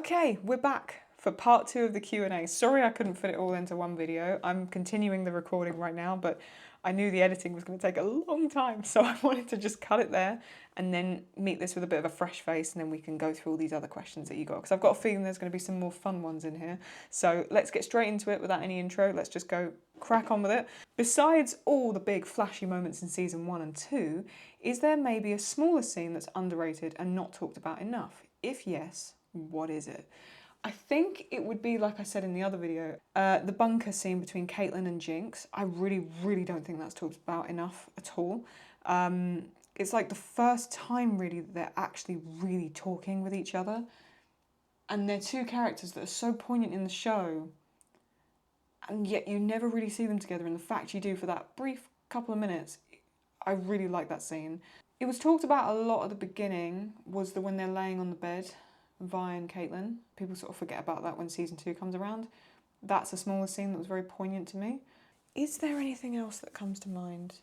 Okay, we're back for part 2 of the Q&A. Sorry I couldn't fit it all into one video. I'm continuing the recording right now, but I knew the editing was going to take a long time, so I wanted to just cut it there and then meet this with a bit of a fresh face, and then we can go through all these other questions that you got, because I've got a feeling there's going to be some more fun ones in here. So let's get straight into it without any intro. Let's just go crack on with it. Besides all the big flashy moments in season 1 and 2, is there maybe a smaller scene that's underrated and not talked about enough? If yes, what is it? I think it would be, like I said in the other video, the bunker scene between Caitlyn and Jinx. I really don't think that's talked about enough at all. It's like the first time really that they're actually really talking with each other. And they're two characters that are so poignant in the show, and yet you never really see them together. And the fact you do for that brief couple of minutes, I really like that scene. It was talked about a lot at the beginning, was the when they're laying on the bed, Vi and Caitlyn. People sort of forget about that when season 2 comes around. That's a smaller scene that was very poignant to me. Is there anything else that comes to mind?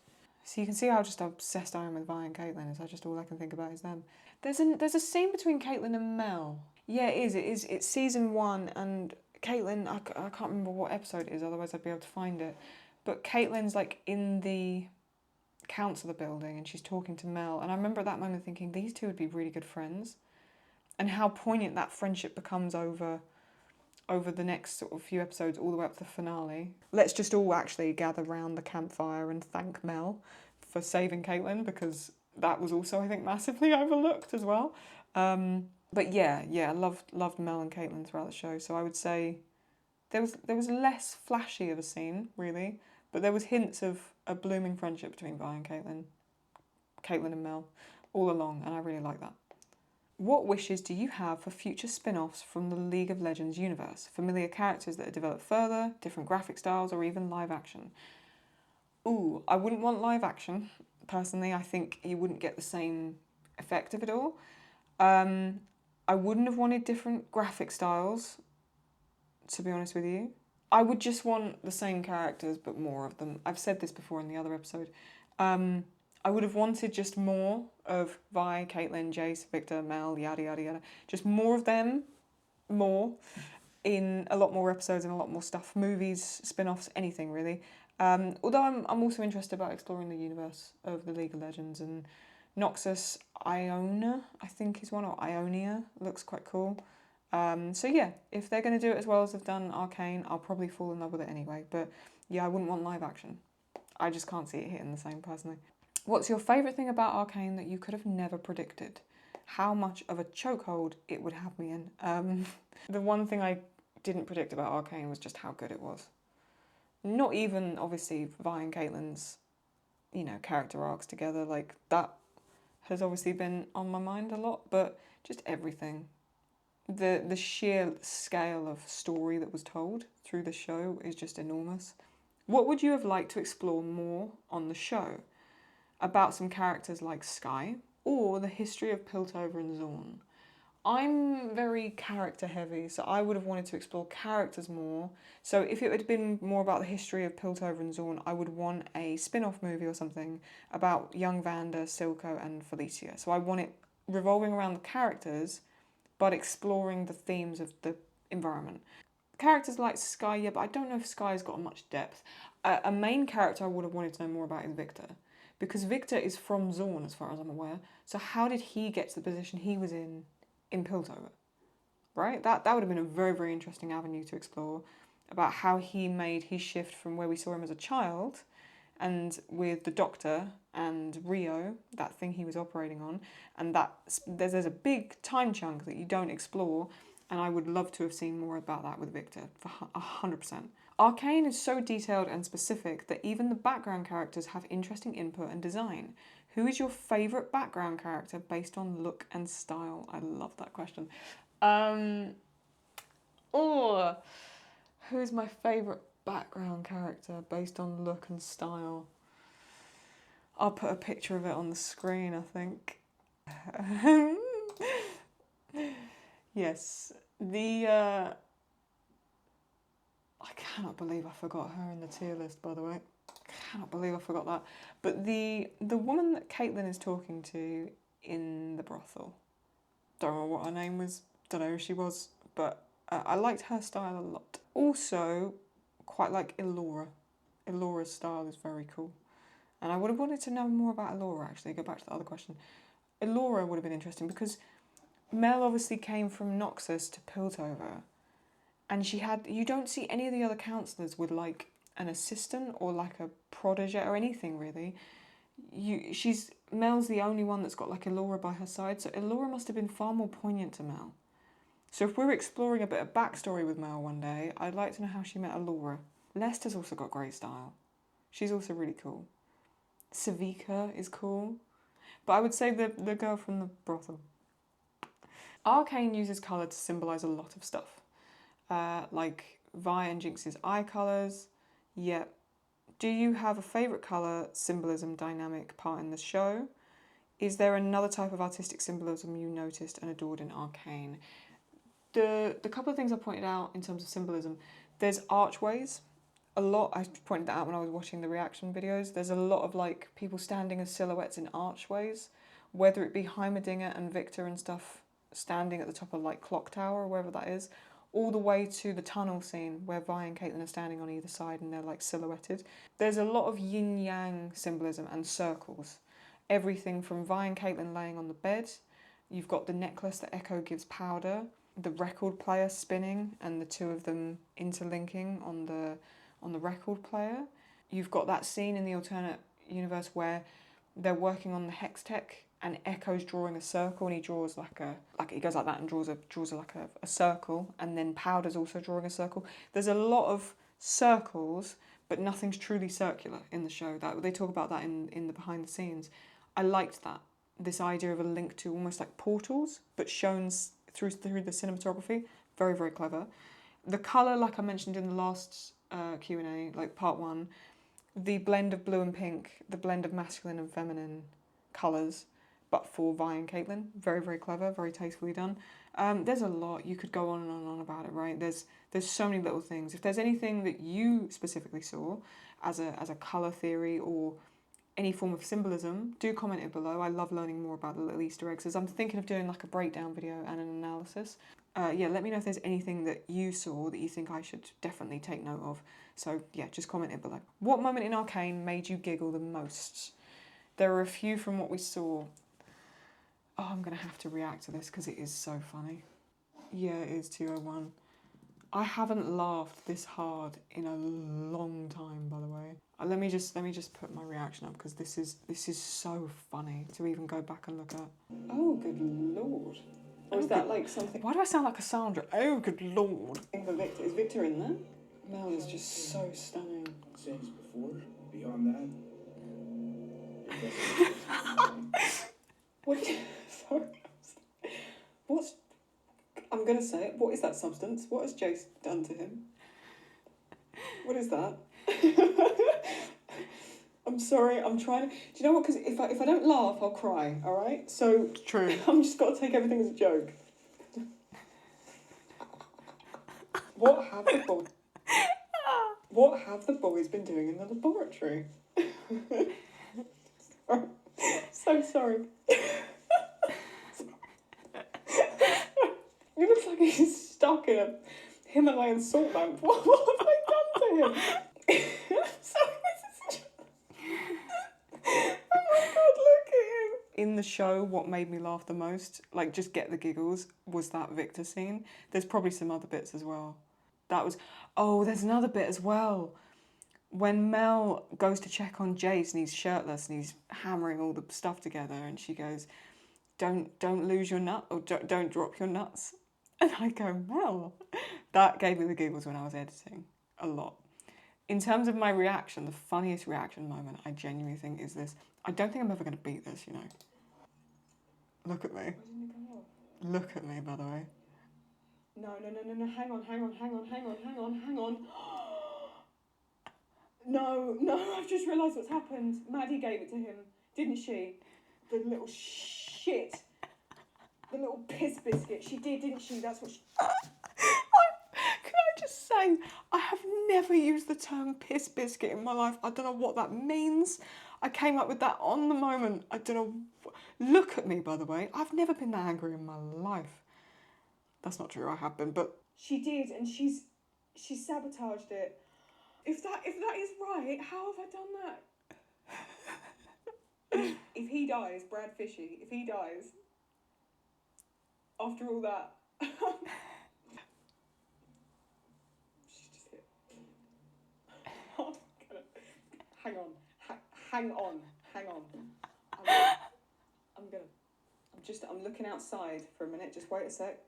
So you can see how just obsessed I am with Vi and Caitlyn. Is that just all I can think about is them? There's a scene between Caitlyn and Mel. Yeah, it is. It's season 1, and Caitlyn, I can't remember what episode it is, otherwise I'd be able to find it. But Caitlyn's like in the council building and she's talking to Mel. And I remember at that moment thinking these two would be really good friends. And how poignant that friendship becomes over the next sort of few episodes all the way up to the finale. Let's just all actually gather round the campfire and thank Mel for saving Caitlyn, because that was also, I think, massively overlooked as well. But yeah, I loved Mel and Caitlyn throughout the show. So I would say there was less flashy of a scene, really, but there was hints of a blooming friendship between Vi and Caitlyn and Mel all along, and I really like that. What wishes do you have for future spin-offs from the League of Legends universe? Familiar characters that are developed further, different graphic styles, or even live action? Ooh, I wouldn't want live action. Personally, I think you wouldn't get the same effect of it all. I wouldn't have wanted different graphic styles, to be honest with you. I would just want the same characters, but more of them. I've said this before in the other episode. I would have wanted just more of Vi, Caitlyn, Jace, Victor, Mel, yada yada yada. Just more of them, more, in a lot more episodes and a lot more stuff. Movies, spin-offs, anything really. Although I'm also interested about exploring the universe of the League of Legends, and Noxus Iona, I think is one, or Ionia, looks quite cool. So yeah, if they're going to do it as well as they've done Arcane, I'll probably fall in love with it anyway. But yeah, I wouldn't want live action. I just can't see it hitting the same personally. What's your favourite thing about Arcane that you could have never predicted? How much of a chokehold it would have me in? The one thing I didn't predict about Arcane was just how good it was. Not even, obviously, Vi and Caitlyn's, character arcs together. Like, that has obviously been on my mind a lot, but just everything. The sheer scale of story that was told through the show is just enormous. What would you have liked to explore more on the show? About some characters like Skye, or the history of Piltover and Zorn? I'm very character heavy, so I would have wanted to explore characters more. So if it had been more about the history of Piltover and Zorn, I would want a spin-off movie or something about young Vander, Silco and Felicia. So I want it revolving around the characters, but exploring the themes of the environment. Characters like Skye, yeah, but I don't know if Skye's got much depth. A main character I would have wanted to know more about is Victor. Because Victor is from Zorn, as far as I'm aware. So how did he get to the position he was in Piltover? Right? That would have been a very, very interesting avenue to explore, about how he made his shift from where we saw him as a child, and with the Doctor and Rio, that thing he was operating on, and there's a big time chunk that you don't explore, and I would love to have seen more about that with Victor, for 100%. Arcane is so detailed and specific that even the background characters have interesting input and design. Who is your favourite background character based on look and style? I love that question. Who's my favourite background character based on look and style? I'll put a picture of it on the screen, I think. Yes, I cannot believe I forgot her in the tier list, by the way. I cannot believe I forgot that. But the woman that Caitlyn is talking to in the brothel, don't know what her name was, don't know who she was, but I liked her style a lot. Also, quite like Elora. Elora's style is very cool. And I would have wanted to know more about Elora, actually. Go back to the other question. Elora would have been interesting because Mel obviously came from Noxus to Piltover. And she had... You don't see any of the other counsellors with, like, an assistant or, like, a protege or anything, really. Mel's the only one that's got, like, Elora by her side. So Elora must have been far more poignant to Mel. So if we're exploring a bit of backstory with Mel one day, I'd like to know how she met Elora. Lester's also got great style. She's also really cool. Savika is cool. But I would say the girl from the brothel. Arcane uses colour to symbolise a lot of stuff. Like Vi and Jinx's eye colours. Yep. Do you have a favourite colour, symbolism, dynamic part in the show? Is there another type of artistic symbolism you noticed and adored in Arcane? The couple of things I pointed out in terms of symbolism, there's archways. A lot, I pointed that out when I was watching the reaction videos, there's a lot of like people standing as silhouettes in archways, whether it be Heimerdinger and Victor and stuff standing at the top of like Clock Tower or wherever that is, all the way to the tunnel scene where Vi and Caitlyn are standing on either side and they're like silhouetted. There's a lot of yin-yang symbolism and circles. Everything from Vi and Caitlyn laying on the bed, you've got the necklace that Echo gives Powder, the record player spinning and the two of them interlinking on the record player. You've got that scene in the alternate universe where they're working on the hex tech and Echo's drawing a circle and he draws he goes like that and draws a circle, and then Powder's also drawing a circle. There's a lot of circles, but nothing's truly circular in the show. That they talk about that in the behind the scenes. I liked that. This idea of a link to almost like portals, but shown through the cinematography. Very, very clever. The colour, like I mentioned in the last Q&A, like part 1, the blend of blue and pink, the blend of masculine and feminine colours, but for Vi and Caitlyn. Very, very clever, very tastefully done. There's a lot. You could go on and on about it, right? There's so many little things. If there's anything that you specifically saw as a colour theory or any form of symbolism, do comment it below. I love learning more about the little Easter eggs. As I'm thinking of doing like a breakdown video and an analysis. Yeah, let me know if there's anything that you saw that you think I should definitely take note of. So yeah, just comment it below. What moment in Arcane made you giggle the most? There are a few from what we saw. Oh, I'm going to have to react to this because it is so funny. Yeah, it is 201. I haven't laughed this hard in a long time, by the way. Let me just put my reaction up because this is so funny to even go back and look at. Oh, good lord. Or is that like something... Why do I sound like Cassandra? Oh, good lord. For Victor. Is Victor in there? Mel is just so stunning. Since before, beyond that. What? Sorry. What's... I'm going to say it. What is that substance? What has Jace done to him? What is that? I'm sorry, I'm trying to... Do you know what? Because if I don't laugh, I'll cry, all right? So... True. I'm just got to take everything as a joke. What have the boys been doing in the laboratory? So sorry. He looks like he's stuck in a Himalayan salt lamp. What have I done to him? Sorry, this is... Oh my god, look at him. In the show, what made me laugh the most, like just get the giggles, was that Victor scene. There's probably some other bits as well. That was... Oh, there's another bit as well. When Mel goes to check on Jace and he's shirtless and he's hammering all the stuff together and she goes, don't lose your nut, or don't drop your nuts. And I go, Mel. That gave me the giggles when I was editing. A lot. In terms of my reaction, the funniest reaction moment I genuinely think is this. I don't think I'm ever going to beat this, you know. Look at me. Look at me, by the way. No. Hang on. No, I've just realised what's happened. Maddie gave it to him, didn't she? The little shit. The little piss biscuit. She did, didn't she? That's what she... Can I just say, I have never used the term piss biscuit in my life. I don't know what that means. I came up with that on the moment. I don't know... Look at me, by the way. I've never been that angry in my life. That's not true, I have been, but... She did, and she sabotaged it. If that is right, how have I done that? If he dies, Brad Fishy, if he dies, after all that... She's just hit. Oh, hang on. I'm looking outside for a minute. Just wait a sec.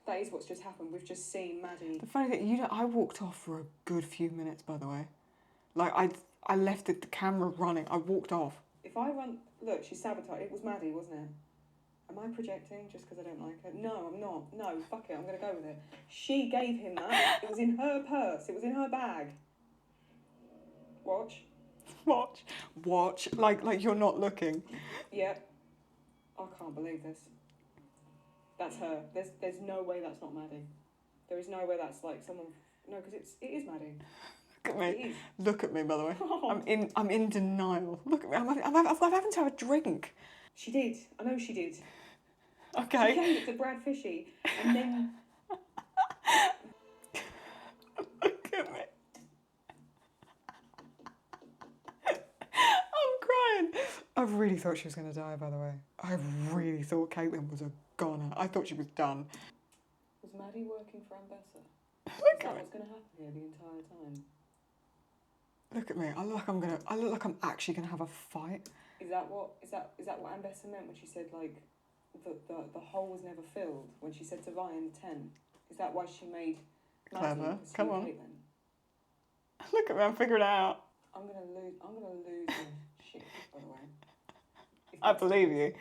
That is what's just happened. We've just seen Maddie. The funny thing, I walked off for a good few minutes, by the way. Like, I left the camera running. I walked off. If I run... Look, she sabotaged. It was Maddie, wasn't it? Am I projecting just because I don't like her? No, I'm not. No, fuck it. I'm going to go with it. She gave him that. It was in her purse. It was in her bag. Watch. Like you're not looking. Yep. I can't believe this. That's her. There's no way that's not Maddie. There is no way that's like someone... No, because it is Maddie. Look at me. It is. Look at me, by the way. Oh. I'm in denial. Look at me. I'm having to have a drink. She did. I know she did. Okay. She gave it to Brad Fishy, and then... Look at me. I'm crying. I really thought she was going to die, by the way. I really thought Caitlyn was a goner. I thought she was done. Was Maddie working for Ambessa? Look Is at that me. what's going to happen here the entire time? Look at me. I look like I'm actually gonna have a fight. Is that what Ambessa meant when she said like the hole was never filled when she said to Vi in the tent? Is that why she made Maddie Clever. pursue Come on. Caitlyn? Look at me. I'm figuring it out. I'm gonna lose my shit, by the way. I believe you.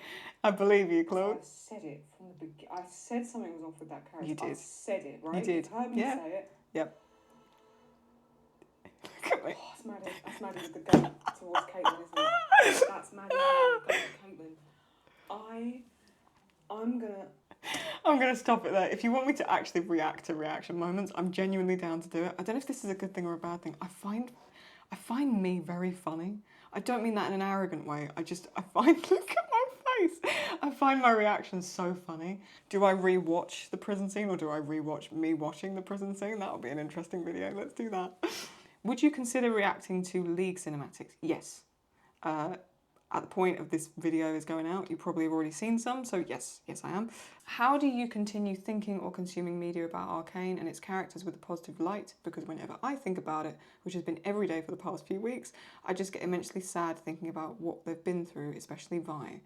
I believe you, Claude. I said it from the beginning. I said something was off with that character. You did. I said it, right? You did. You've heard me Yeah. say it. Yep. Look at me. Oh, that's Maddie with the gun towards Caitlyn, isn't it? That's Maddie with the gun to Caitlyn. I'm gonna stop it there. If you want me to actually react to reaction moments, I'm genuinely down to do it. I don't know if this is a good thing or a bad thing. I find me very funny. I don't mean that in an arrogant way. I find, look at my face. I find my reactions so funny. Do I re-watch the prison scene or do I re-watch me watching the prison scene? That would be an interesting video. Let's do that. Would you consider reacting to League cinematics? Yes. At the point of this video is going out, you probably have already seen some, so yes I am. How do you continue thinking or consuming media about Arcane and its characters with a positive light? Because whenever I think about it, which has been every day for the past few weeks, I just get immensely sad thinking about what they've been through, especially Vi.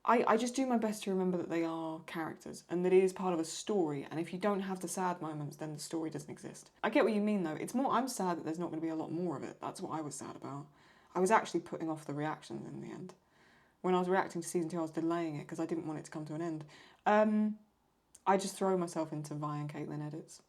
I just do my best to remember that they are characters and that it is part of a story, and if you don't have the sad moments, then the story doesn't exist. I get what you mean though. It's more, I'm sad that there's not going to be a lot more of it. That's what I was sad about. I was actually putting off the reactions in the end. When I was reacting to season 2, I was delaying it because I didn't want it to come to an end. I just throw myself into Vi and Caitlyn edits.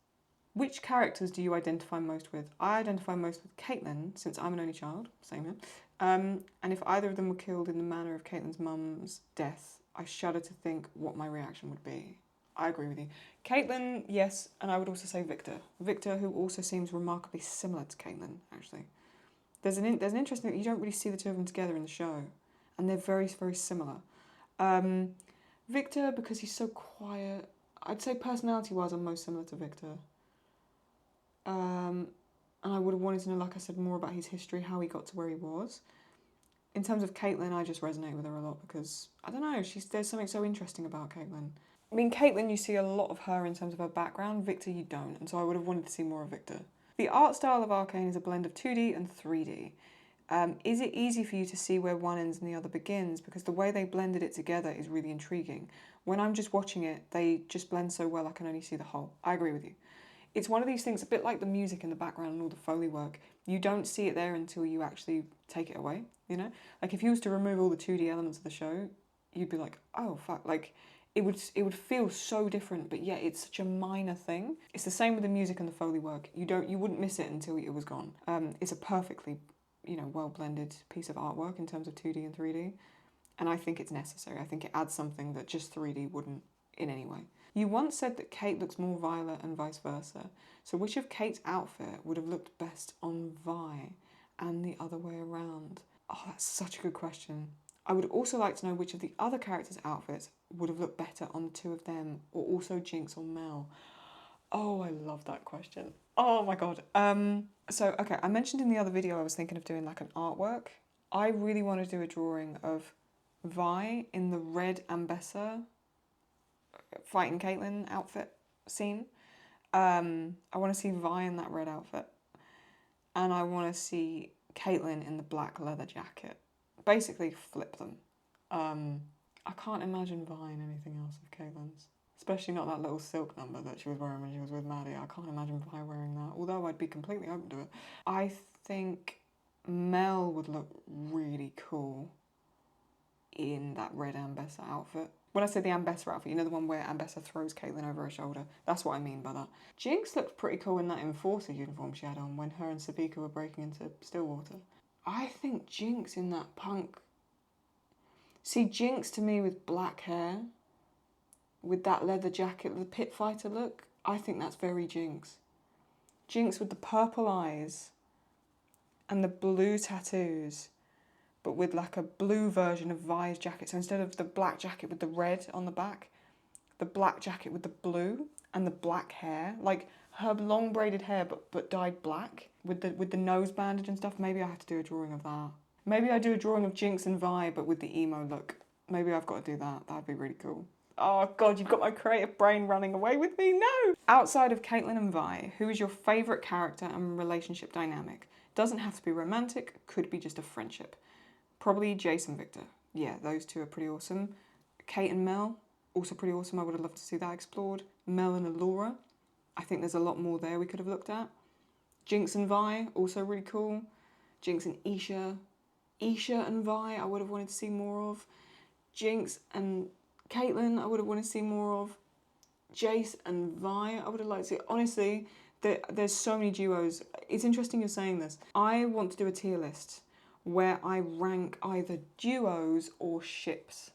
Which characters do you identify most with? I identify most with Caitlyn, since I'm an only child, same here. And if either of them were killed in the manner of Caitlyn's mum's death, I shudder to think what my reaction would be. I agree with you. Caitlyn, yes, and I would also say Victor. Victor, who also seems remarkably similar to Caitlyn, actually. There's an interesting thing, you don't really see the two of them together in the show. And they're very, very similar. Victor, because he's so quiet, I'd say personality-wise I'm most similar to Victor. And I would have wanted to know, like I said, more about his history, how he got to where he was. In terms of Caitlyn, I just resonate with her a lot because, I don't know, there's something so interesting about Caitlyn. I mean, Caitlyn, you see a lot of her in terms of her background. Victor, you don't, and so I would have wanted to see more of Victor. The art style of Arcane is a blend of 2D and 3D. Is it easy for you to see where one ends and the other begins? Because the way they blended it together is really intriguing. When I'm just watching it, they just blend so well I can only see the whole. I agree with you. It's one of these things, a bit like the music in the background and all the Foley work. You don't see it there until you actually take it away, you know? Like if you was to remove all the 2D elements of the show, you'd be like, oh fuck, like it would feel so different, but yet it's such a minor thing. It's the same with the music and the Foley work. You wouldn't miss it until it was gone. It's a perfectly, you know, well-blended piece of artwork in terms of 2D and 3D. And I think it's necessary. I think it adds something that just 3D wouldn't in any way. You once said that Kate looks more Violet and vice versa. So which of Kate's outfit would have looked best on Vi and the other way around? Oh, that's such a good question. I would also like to know which of the other characters' outfits would have looked better on the two of them, or also Jinx or Mel. Oh, I love that question. Oh my god. So, okay, I mentioned in the other video I was thinking of doing like an artwork. I really want to do a drawing of Vi in the red Ambessa fighting Caitlyn outfit scene. I want to see Vi in that red outfit. And I want to see Caitlyn in the black leather jacket. Basically, flip them. I can't imagine Vi in anything else of Caitlyn's. Especially not that little silk number that she was wearing when she was with Maddie. I can't imagine Vi wearing that, although I'd be completely open to it. I think Mel would look really cool in that red Ambessa outfit. When I say the Ambessa outfit, you know the one where Ambessa throws Caitlyn over her shoulder? That's what I mean by that. Jinx looked pretty cool in that Enforcer uniform she had on when her and Savika were breaking into Stillwater. I think Jinx in that punk... See, Jinx to me with black hair, with that leather jacket, the pit fighter look, I think that's very Jinx. Jinx with the purple eyes and the blue tattoos, but with like a blue version of Vi's jacket. So instead of the black jacket with the red on the back, the black jacket with the blue and the black hair, like her long braided hair but dyed black with the nose bandage and stuff. Maybe I have to do a drawing of that. Maybe I do a drawing of Jinx and Vi but with the emo look. Maybe I've got to do that. That'd be really cool. Oh god, you've got my creative brain running away with me. No! Outside of Caitlyn and Vi, who is your favourite character and relationship dynamic? Doesn't have to be romantic, could be just a friendship. Probably Jace and Victor. Yeah, those two are pretty awesome. Kate and Mel, also pretty awesome. I would have loved to see that explored. Mel and Allura, I think there's a lot more there we could have looked at. Jinx and Vi, also really cool. Jinx and Isha. Isha and Vi, I would have wanted to see more of. Jinx and Caitlyn, I would have wanted to see more of. Jace and Vi, I would have liked to see. Honestly, there's so many duos. It's interesting you're saying this. I want to do a tier list where I rank either duos or ships.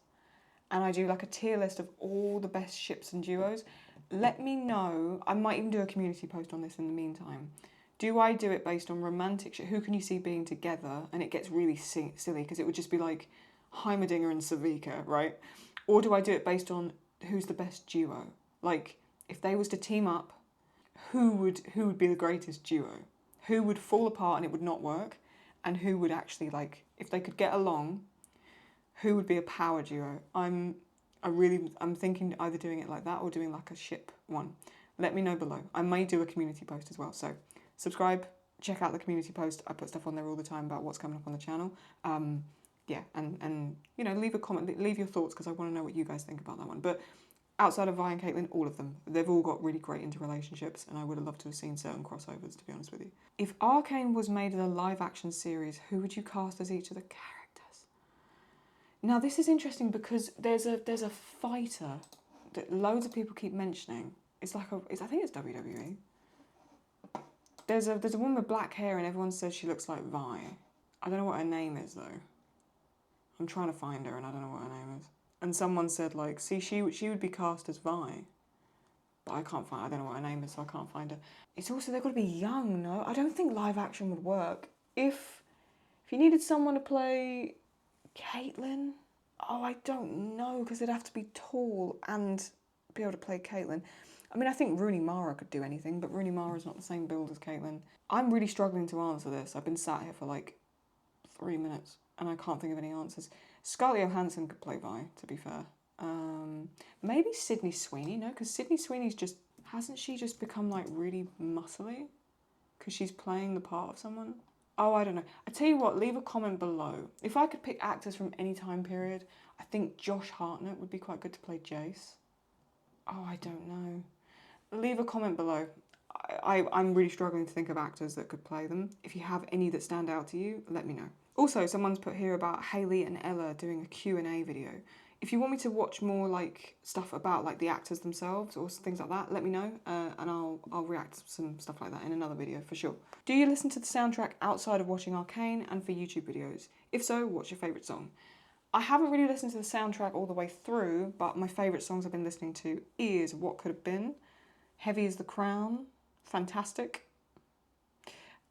And I do like a tier list of all the best ships and duos. Let me know. I might even do a community post on this in the meantime. Do I do it based on romantic ship? Who can you see being together? And it gets really silly because it would just be like Heimerdinger and Savika, right? Or do I do it based on who's the best duo? Like, if they was to team up, who would be the greatest duo? Who would fall apart and it would not work? And who would actually, like, if they could get along, who would be a power duo? I'm thinking either doing it like that or doing like a ship one. Let me know below. I may do a community post as well. So subscribe, check out the community post. I put stuff on there all the time about what's coming up on the channel. Yeah, and you know, leave a comment, leave your thoughts because I want to know what you guys think about that one. But outside of Vi and Caitlyn, all of them, they've all got really great interrelationships, and I would have loved to have seen certain crossovers, to be honest with you. If Arcane was made in a live-action series, who would you cast as each of the characters? Now, this is interesting because there's a fighter that loads of people keep mentioning. It's like I think it's WWE. There's a woman with black hair, and everyone says she looks like Vi. I don't know what her name is though. I'm trying to find her, and I don't know what her name is. And someone said, like, see, she would be cast as Vi. But I can't find, I don't know what her name is, so I can't find her. It's also, they've got to be young, no? I don't think live action would work. If you needed someone to play Caitlyn, oh, I don't know, because they'd have to be tall and be able to play Caitlyn. I mean, I think Rooney Mara could do anything, but Rooney Mara's not the same build as Caitlyn. I'm really struggling to answer this. I've been sat here for like 3 minutes, and I can't think of any answers. Scarlett Johansson could play Vi, to be fair. Maybe Sydney Sweeney, no? Because Sydney Sweeney's just... Hasn't she just become, like, really muscly? Because she's playing the part of someone? Oh, I don't know. I tell you what, leave a comment below. If I could pick actors from any time period, I think Josh Hartnett would be quite good to play Jace. Oh, I don't know. Leave a comment below. I'm really struggling to think of actors that could play them. If you have any that stand out to you, let me know. Also, someone's put here about Hayley and Ella doing a Q&A video. If you want me to watch more like stuff about like the actors themselves or things like that, let me know, and I'll react to some stuff like that in another video for sure. Do you listen to the soundtrack outside of watching Arcane and for YouTube videos? If so, what's your favourite song? I haven't really listened to the soundtrack all the way through, but my favourite songs I've been listening to is What Could Have Been, Heavy as the Crown, Fantastic,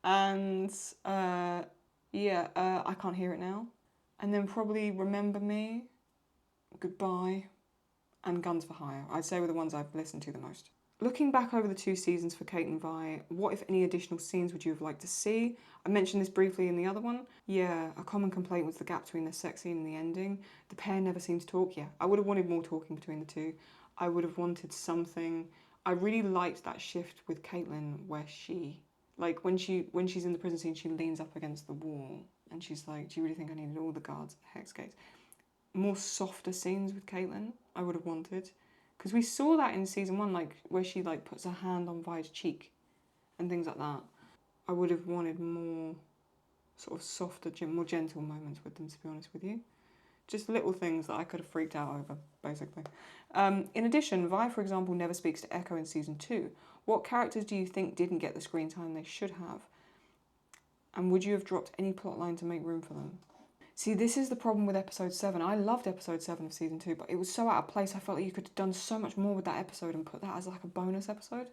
and I Can't Hear It Now. And then probably Remember Me, Goodbye, and Guns for Hire. I'd say were the ones I've listened to the most. Looking back over the 2 seasons for Caitlyn and Vi, what if any additional scenes would you have liked to see? I mentioned this briefly in the other one. Yeah, a common complaint was the gap between the sex scene and the ending. The pair never seemed to talk. Yeah, I would have wanted more talking between the two. I would have wanted something. I really liked that shift with Caitlyn where she, like when she's in the prison scene, she leans up against the wall and she's like, do you really think I needed all the guards at the hex gates? More softer scenes with Caitlyn, I would have wanted. Because we saw that in season 1, like where she like puts her hand on Vi's cheek and things like that. I would have wanted more sort of softer, more gentle moments with them, to be honest with you. Just little things that I could have freaked out over, basically. In addition, Vi, for example, never speaks to Echo in season 2. What characters do you think didn't get the screen time they should have? And would you have dropped any plotline to make room for them? See, this is the problem with episode 7. I loved episode 7 of season 2, but it was so out of place. I felt like you could have done so much more with that episode and put that as like a bonus episode.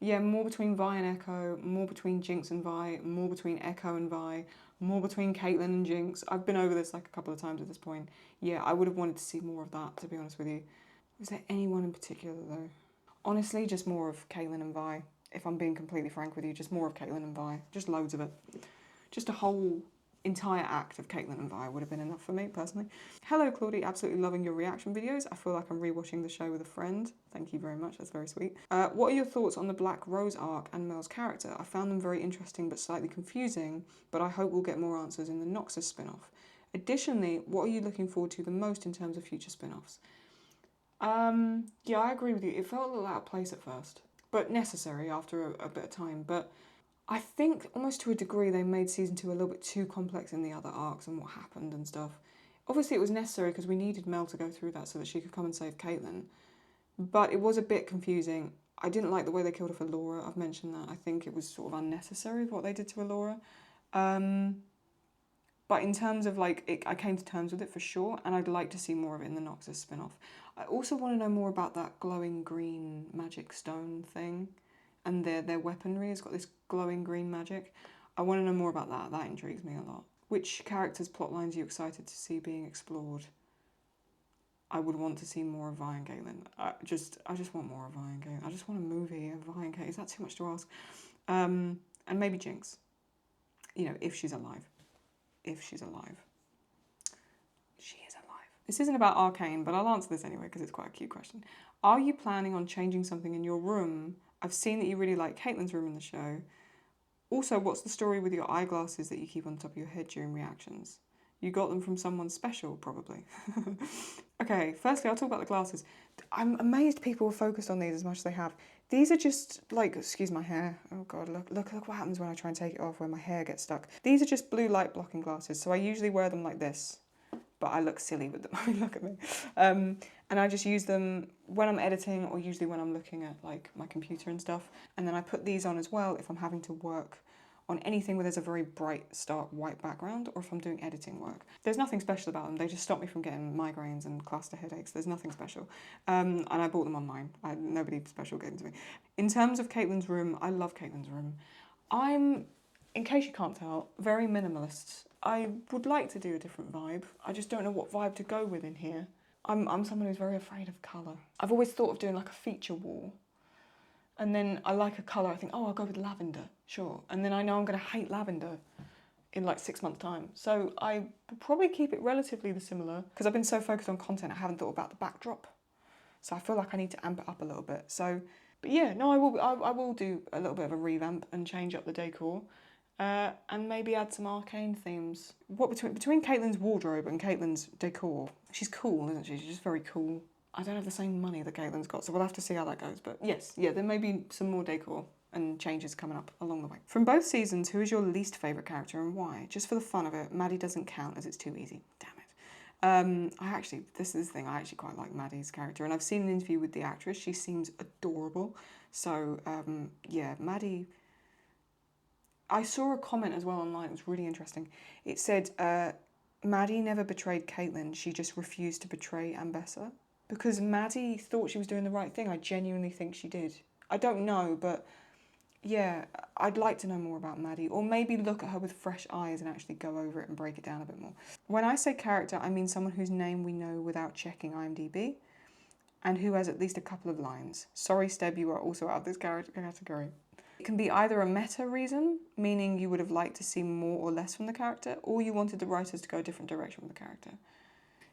Yeah, more between Vi and Echo, more between Jinx and Vi, more between Echo and Vi, more between Caitlyn and Jinx. I've been over this like a couple of times at this point. Yeah, I would have wanted to see more of that, to be honest with you. Was there anyone in particular, though? Honestly, just more of Caitlyn and Vi. If I'm being completely frank with you, just more of Caitlyn and Vi. Just loads of it. Just a whole entire act of Caitlyn and Vi would have been enough for me, personally. Hello, Claudie. Absolutely loving your reaction videos. I feel like I'm rewatching the show with a friend. Thank you very much. That's very sweet. What are your thoughts on the Black Rose arc and Mel's character? I found them very interesting but slightly confusing, but I hope we'll get more answers in the Noxus spin-off. Additionally, what are you looking forward to the most in terms of future spin-offs? Yeah, I agree with you. It felt a little out of place at first, but necessary after a bit of time. But I think almost to a degree they made season 2 a little bit too complex in the other arcs and what happened and stuff. Obviously it was necessary because we needed Mel to go through that so that she could come and save Caitlyn. But it was a bit confusing. I didn't like the way they killed off Alora. I've mentioned that. I think it was sort of unnecessary what they did to Alora. But in terms of like, I came to terms with it for sure, and I'd like to see more of it in the Noxus spin-off. I also want to know more about that glowing green magic stone thing. And their weaponry has got this glowing green magic. I want to know more about that. That intrigues me a lot. Which characters' plotlines are you excited to see being explored? I would want to see more of Vi and Caitlyn. I just want more of Vi and Caitlyn. I just want a movie of Vi and Caitlyn. Is that too much to ask? And maybe Jinx. You know, if she's alive. If she's alive. She is alive. This isn't about Arcane, but I'll answer this anyway because it's quite a cute question. Are you planning on changing something in your room? I've seen that you really like Caitlyn's room in the show. Also, what's the story with your eyeglasses that you keep on top of your head during reactions? You got them from someone special, probably. Okay, firstly, I'll talk about the glasses. I'm amazed people have focused on these as much as they have. These are just like, excuse my hair. Oh God, look what happens when I try and take it off, when my hair gets stuck. These are just blue light blocking glasses, so I usually wear them like this. But I look silly with them. I mean, look at me. And I just use them when I'm editing or usually when I'm looking at like my computer and stuff. And then I put these on as well if I'm having to work on anything where there's a very bright, stark white background or if I'm doing editing work. There's nothing special about them. They just stop me from getting migraines and cluster headaches. There's nothing special. And I bought them online. Nobody special gave them to me. In terms of Caitlyn's room, I love Caitlyn's room. I'm, in case you can't tell, very minimalist. I would like to do a different vibe. I just don't know what vibe to go with in here. I'm someone who's very afraid of colour. I've always thought of doing like a feature wall. And then I like a colour, I think, oh, I'll go with lavender, sure. And then I know I'm going to hate lavender in like 6 months' time. So I will probably keep it relatively similar because I've been so focused on content, I haven't thought about the backdrop. So I feel like I need to amp it up a little bit. So, but yeah, no, I will do a little bit of a revamp and change up the decor. And maybe add some Arcane themes. What between Caitlyn's wardrobe and Caitlyn's decor? She's cool, isn't she? She's just very cool. I don't have the same money that Caitlyn's got, so we'll have to see how that goes. But yes, yeah, there may be some more decor and changes coming up along the way. From both seasons, who is your least favourite character and why? Just for the fun of it, Maddie doesn't count as it's too easy. Damn it. This is the thing, I actually quite like Maddie's character, and I've seen an interview with the actress. She seems adorable. So yeah, Maddie. I saw a comment as well online, it was really interesting. It said, Maddie never betrayed Caitlyn, she just refused to betray Ambessa. Because Maddie thought she was doing the right thing, I genuinely think she did. I don't know, but Yeah, I'd like to know more about Maddie, or maybe look at her with fresh eyes and actually go over it and break it down a bit more. When I say character, I mean someone whose name we know without checking IMDb, and who has at least a couple of lines. Sorry, Steb, you are also out of this character category. It can be either a meta reason, meaning you would have liked to see more or less from the character, or you wanted the writers to go a different direction with the character.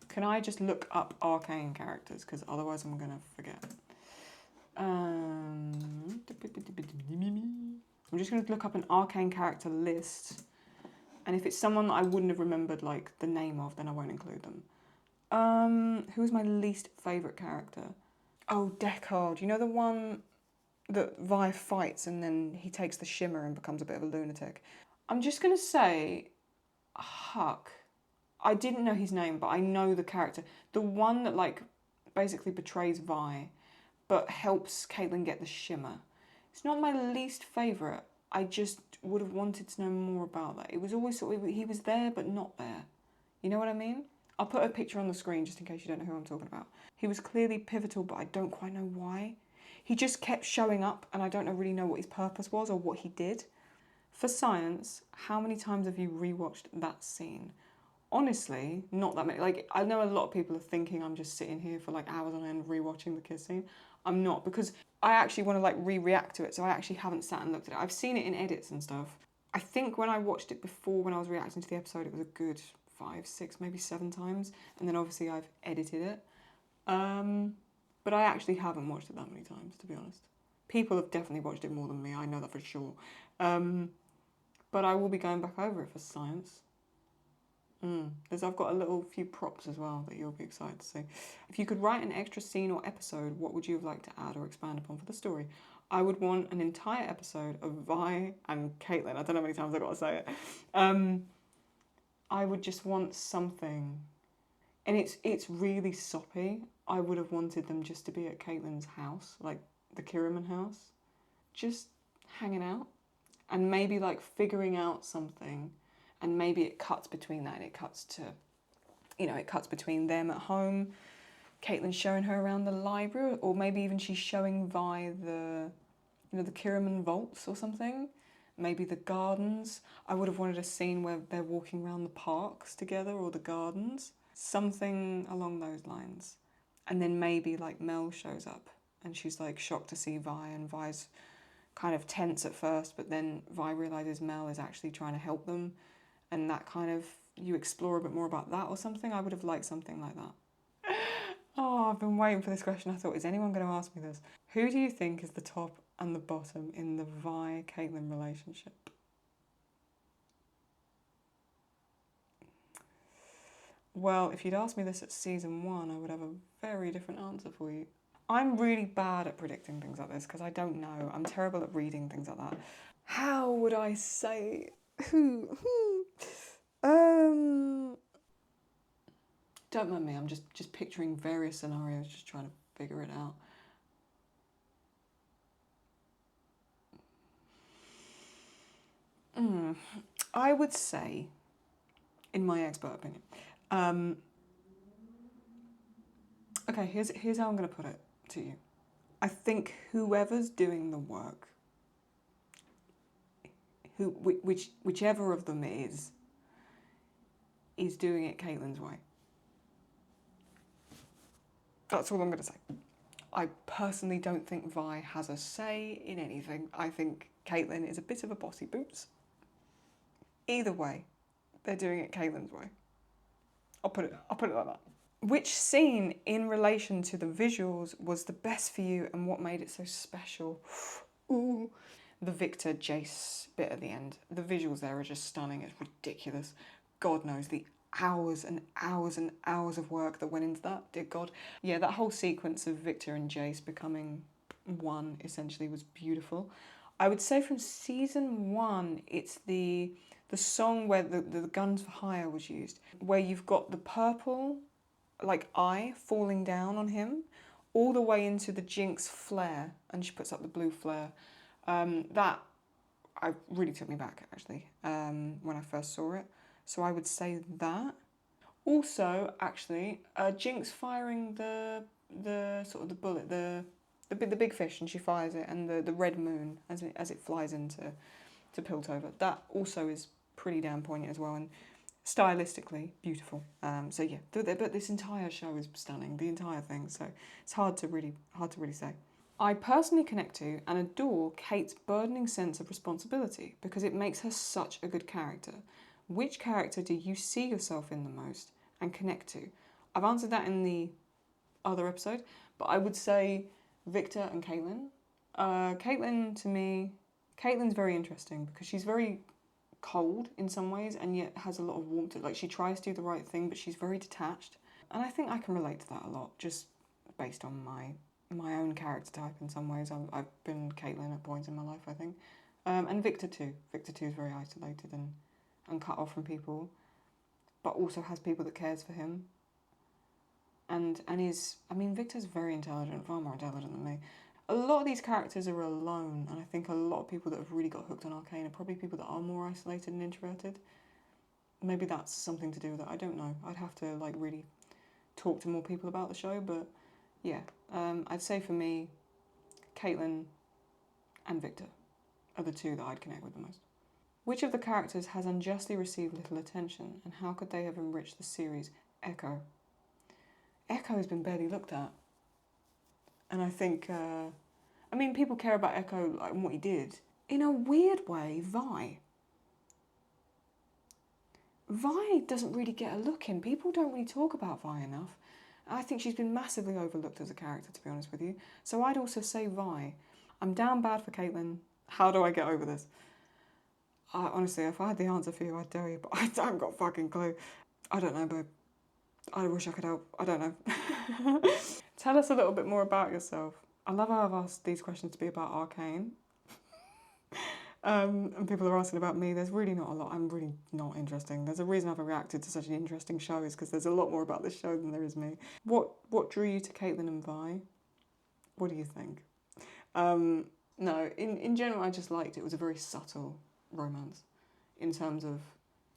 Can I just look up Arcane characters, because otherwise I'm going to forget. I'm just going to look up an Arcane character list, and if it's someone that I wouldn't have remembered like the name of, then I won't include them. Who was my least favourite character? Oh, Deckard. You know the one that Vi fights and then he takes the shimmer and becomes a bit of a lunatic? I'm just going to say Huck. I didn't know his name, but I know the character. The one that like basically betrays Vi but helps Caitlyn get the shimmer. It's not my least favourite. I just would have wanted to know more about that. It was always sort of, he was there but not there. You know what I mean? I'll put a picture on the screen just in case you don't know who I'm talking about. He was clearly pivotal, but I don't quite know why. He just kept showing up and I don't really know what his purpose was or what he did. For science, how many times have you rewatched that scene? Honestly, not that many. Like, I know a lot of people are thinking I'm just sitting here for like hours on end rewatching the kiss scene. I'm not, because I actually want to like react to it, so I actually haven't sat and looked at it. I've seen it in edits and stuff. I think when I watched it before, when I was reacting to the episode, it was a good 5, 6, maybe 7 times, and then obviously I've edited it. But I actually haven't watched it that many times, to be honest. People have definitely watched it more than me, I know that for sure. But I will be going back over it for science. I've got a little few props as well that you'll be excited to see. If you could write an extra scene or episode, what would you have liked to add or expand upon for the story? I would want an entire episode of Vi and Caitlyn. I don't know how many times I've got to say it. I would just want something. And it's really soppy. I would have wanted them just to be at Caitlyn's house, like the Kiriman house. Just hanging out. And maybe like figuring out something. And maybe it cuts between that and it cuts to, it cuts between them at home, Caitlyn showing her around the library, or maybe even she's showing Vi the Kiriman vaults or something. Maybe the gardens. I would have wanted a scene where they're walking around the parks together or the gardens. Something along those lines. And then maybe like Mel shows up and she's like shocked to see Vi, and Vi's kind of tense at first, but then Vi realises Mel is actually trying to help them. And that kind of, you explore a bit more about that or something. I would have liked something like that. Oh, I've been waiting for this question. I thought, is anyone going to ask me this? Who do you think is the top and the bottom in the Vi-Caitlyn relationship? Well, if you'd asked me this at season 1, I would have a very different answer for you. I'm really bad at predicting things like this because I don't know. I'm terrible at reading things like that. How would I say who? Don't mind me, I'm just picturing various scenarios, just trying to figure it out. I would say, in my expert opinion, okay, here's how I'm going to put it to you. I think whoever's doing the work, whichever of them is doing it Caitlyn's way. That's all I'm going to say. I personally don't think Vi has a say in anything. I think Caitlyn is a bit of a bossy boots. Either way, they're doing it Caitlyn's way. I'll put it like that. Which scene in relation to the visuals was the best for you and what made it so special? Ooh. The Victor Jace bit at the end. The visuals there are just stunning. It's ridiculous. God knows the hours and hours and hours of work that went into that, dear God. Yeah, that whole sequence of Victor and Jace becoming one essentially was beautiful. I would say from season 1, it's the song where the Guns for Hire was used, where you've got the purple like eye falling down on him all the way into the Jinx flare, and she puts up the blue flare. That really took me back actually when I first saw it. So I would say that. Also, actually, Jinx firing the sort of the bullet, the the big fish, and she fires it, and the red moon as it flies into Piltover. That also is pretty damn poignant as well, and stylistically beautiful. So yeah, but this entire show is stunning, the entire thing. So it's hard to really say. I personally connect to and adore Kate's burdening sense of responsibility because it makes her such a good character. Which character do you see yourself in the most and connect to? I've answered that in the other episode, but I would say Victor and Caitlyn. Caitlyn, to me, Caitlyn's very interesting because she's very cold in some ways and yet has a lot of warmth to it. Like, she tries to do the right thing, but she's very detached. And I think I can relate to that a lot, just based on my own character type in some ways. I've been Caitlyn at points in my life, I think. And Victor too. Victor too is very isolated and cut off from people, but also has people that cares for him. And is, I mean, Victor's very intelligent, far more intelligent than me. A lot of these characters are alone, and I think a lot of people that have really got hooked on Arcane are probably people that are more isolated and introverted. Maybe that's something to do with it, I don't know. I'd have to like really talk to more people about the show, but yeah. I'd say for me, Caitlyn and Victor are the two that I'd connect with the most. Which of the characters has unjustly received little attention, and how could they have enriched the series? Echo. Echo has been barely looked at. And I think, I mean, people care about Echo like, and what he did. In a weird way, Vi. Vi doesn't really get a look in. People don't really talk about Vi enough. I think she's been massively overlooked as a character, to be honest with you. So I'd also say Vi. I'm down bad for Caitlyn. How do I get over this? Honestly, if I had the answer for you, I'd tell you, but I haven't got a fucking clue. I don't know, babe. I wish I could help. I don't know. Tell us a little bit more about yourself. I love how I've asked these questions to be about Arcane. And people are asking about me. There's really not a lot. I'm really not interesting. There's a reason I've reacted to such an interesting show is because there's a lot more about this show than there is me. What drew you to Caitlyn and Vi? What do you think? No, in general, I just liked it. It was a very subtle romance in terms of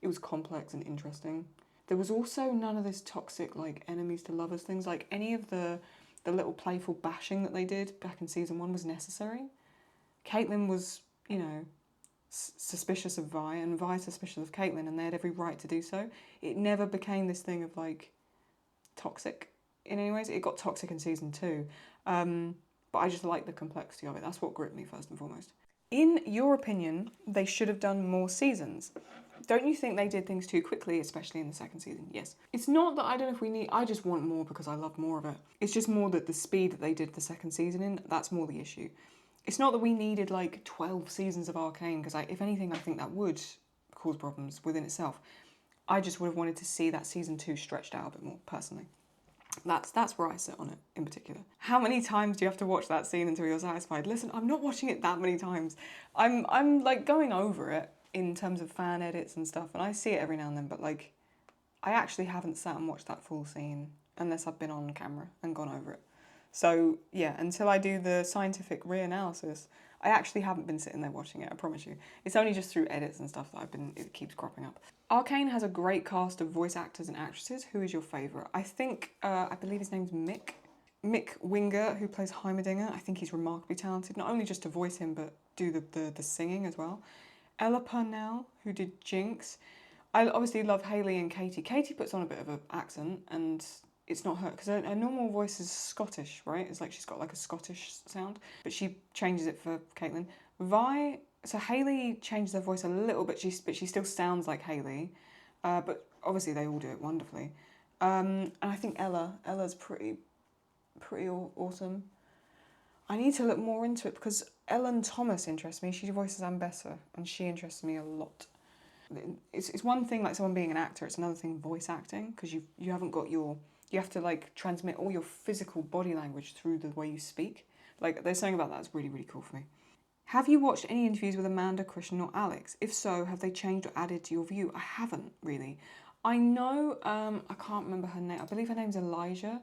it was complex and interesting. There was also none of this toxic like enemies to lovers things. Like any of the little playful bashing that they did back in season 1 was necessary. Caitlyn was, you know, suspicious of Vi, and Vi suspicious of Caitlyn, and they had every right to do so. It never became this thing of like toxic in any ways. It got toxic in season 2, but I just like the complexity of it. That's what gripped me first and foremost. In your opinion, they should have done more seasons. Don't you think they did things too quickly, especially in the second season? Yes. It's not that I don't know if we need... I just want more because I love more of it. It's just more that the speed that they did the second season in, that's more the issue. It's not that we needed like 12 seasons of Arcane, because if anything, I think that would cause problems within itself. I just would have wanted to see that season 2 stretched out a bit more, personally. That's where I sit on it in particular. How many times do you have to watch that scene until you're satisfied? Listen, I'm not watching it that many times. I'm like going over it in terms of fan edits and stuff, and I see it every now and then, but like I actually haven't sat and watched that full scene unless I've been on camera and gone over it. So yeah, until I do the scientific reanalysis, I actually haven't been sitting there watching it, I promise you. It's only just through edits and stuff that it keeps cropping up. Arcane has a great cast of voice actors and actresses. Who is your favourite? I think, I believe his name's Mick. Mick Winger, who plays Heimerdinger. I think he's remarkably talented, not only just to voice him, but do the singing as well. Ella Purnell, who did Jinx. I obviously love Hayley and Katie. Katie puts on a bit of an accent, and it's not her, because her normal voice is Scottish, right? It's like she's got like a Scottish sound, but she changes it for Caitlyn. Vi, so Hayley changed her voice a little bit, but she still sounds like Hayley, but obviously they all do it wonderfully. And I think Ella's pretty awesome. I need to look more into it because Ellen Thomas interests me. She voices Ambessa, and she interests me a lot. It's one thing like someone being an actor, it's another thing voice acting, because you haven't got you have to like transmit all your physical body language through the way you speak. Like there's something about that that's really, really cool for me. Have you watched any interviews with Amanda, Christian or Alex? If so, have they changed or added to your view? I haven't really. I know, I can't remember her name. I believe her name's Elijah.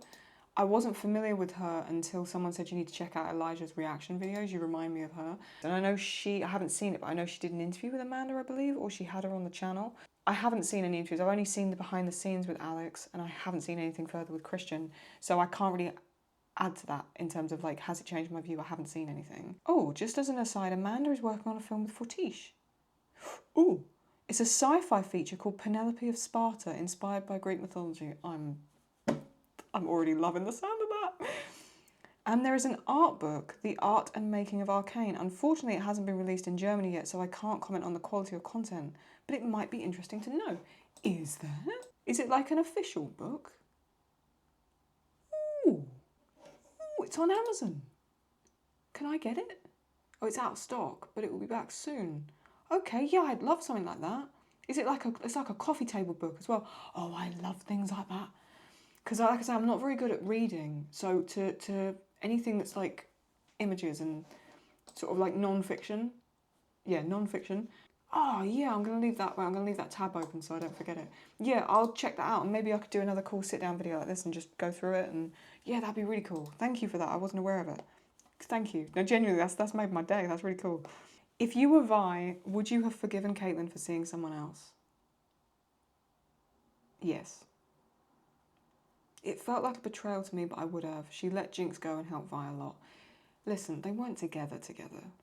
I wasn't familiar with her until someone said you need to check out Elijah's reaction videos. You remind me of her. And I know I haven't seen it, but I know she did an interview with Amanda, I believe, or she had her on the channel. I haven't seen any interviews. I've only seen the behind the scenes with Alex, and I haven't seen anything further with Christian. So I can't really add to that in terms of like, has it changed my view? I haven't seen anything. Oh, just as an aside, Amanda is working on a film with Fortiche. Oh, it's a sci-fi feature called Penelope of Sparta, inspired by Greek mythology. I'm already loving the sound of that. And there is an art book, The Art and Making of Arcane. Unfortunately, it hasn't been released in Germany yet, so I can't comment on the quality or content, but it might be interesting to know. Is there? Is it like an official book? Ooh, it's on Amazon. Can I get it? Oh, it's out of stock, but it will be back soon. Okay, yeah, I'd love something like that. Is it like it's like a coffee table book as well? Oh, I love things like that. Because like I say, I'm not very good at reading, so to anything that's like images and sort of like non-fiction, yeah, non-fiction. Oh yeah, I'm gonna leave that. I'm gonna leave that tab open so I don't forget it. Yeah, I'll check that out, and maybe I could do another cool sit-down video like this and just go through it. And yeah, that'd be really cool. Thank you for that. I wasn't aware of it. Thank you. No, genuinely, that's made my day. That's really cool. If you were Vi, would you have forgiven Caitlyn for seeing someone else? Yes. It felt like a betrayal to me, but I would have. She let Jinx go and helped Vi a lot. Listen, they weren't together.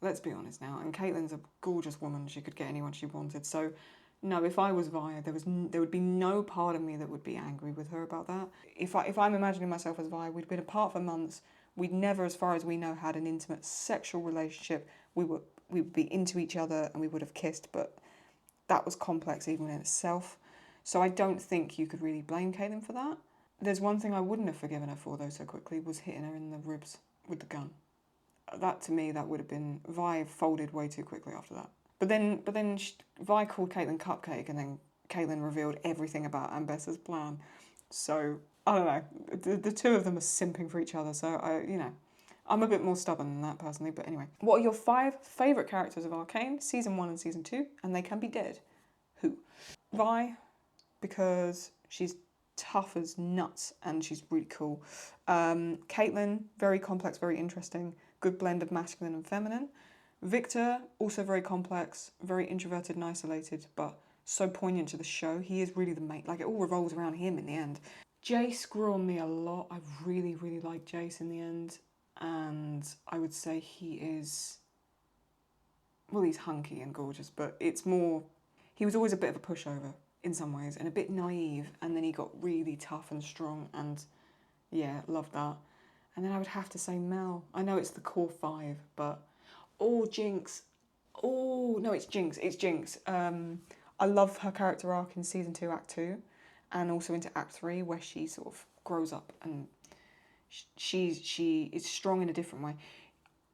Let's be honest now. And Caitlyn's a gorgeous woman. She could get anyone she wanted. So, no, if I was Vi, there would be no part of me that would be angry with her about that. If I'm imagining myself as Vi, we'd been apart for months. We'd never, as far as we know, had an intimate sexual relationship. We would be into each other and we would have kissed, but that was complex even in itself. So I don't think you could really blame Caitlyn for that. There's one thing I wouldn't have forgiven her for, though, so quickly, was hitting her in the ribs with the gun. That, to me, that would have been... Vi folded way too quickly after that. But then Vi called Caitlyn Cupcake, and then Caitlyn revealed everything about Ambessa's plan. So, I don't know. The two of them are simping for each other, so, I'm a bit more stubborn than that, personally. But anyway. What are your 5 favourite characters of Arcane, Season 1 and Season 2? And they can be dead. Who? Vi, because she's tough as nuts and she's really cool. Caitlyn, very complex, very interesting, good blend of masculine and feminine. Victor, also very complex, very introverted and isolated, but so poignant to the show. He is really the mate, like it all revolves around him in the end. Jace grew on me a lot. I really, really like Jace in the end, and I would say he is, well, he's hunky and gorgeous, but it's more, he was always a bit of a pushover in some ways, and a bit naive, and then he got really tough and strong, and yeah, loved that. And then I would have to say Mel. I know it's the core 5, but Jinx. Oh no, it's Jinx. I love her character arc in Season 2, Act 2, and also into Act 3, where she sort of grows up and she is strong in a different way.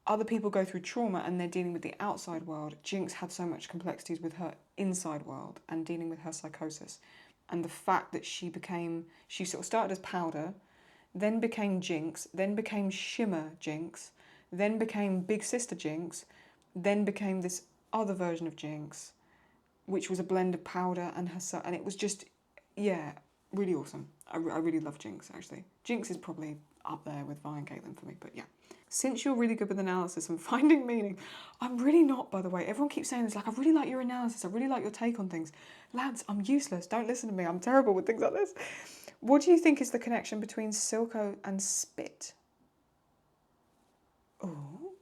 Other people go through trauma and they're dealing with the outside world. Jinx had so much complexities with her inside world and dealing with her psychosis. And the fact that she sort of started as Powder, then became Jinx, then became Shimmer Jinx, then became Big Sister Jinx, then became this other version of Jinx, which was a blend of Powder and her, and it was just, yeah, really awesome. I really love Jinx, actually. Jinx is probably up there with Vi and Caitlyn for me, but yeah. Since you're really good with analysis and finding meaning, I'm really not, by the way. Everyone keeps saying this, like, I really like your analysis, I really like your take on things. Lads, I'm useless, don't listen to me, I'm terrible with things like this. What do you think is the connection between Silco and spit? Oh,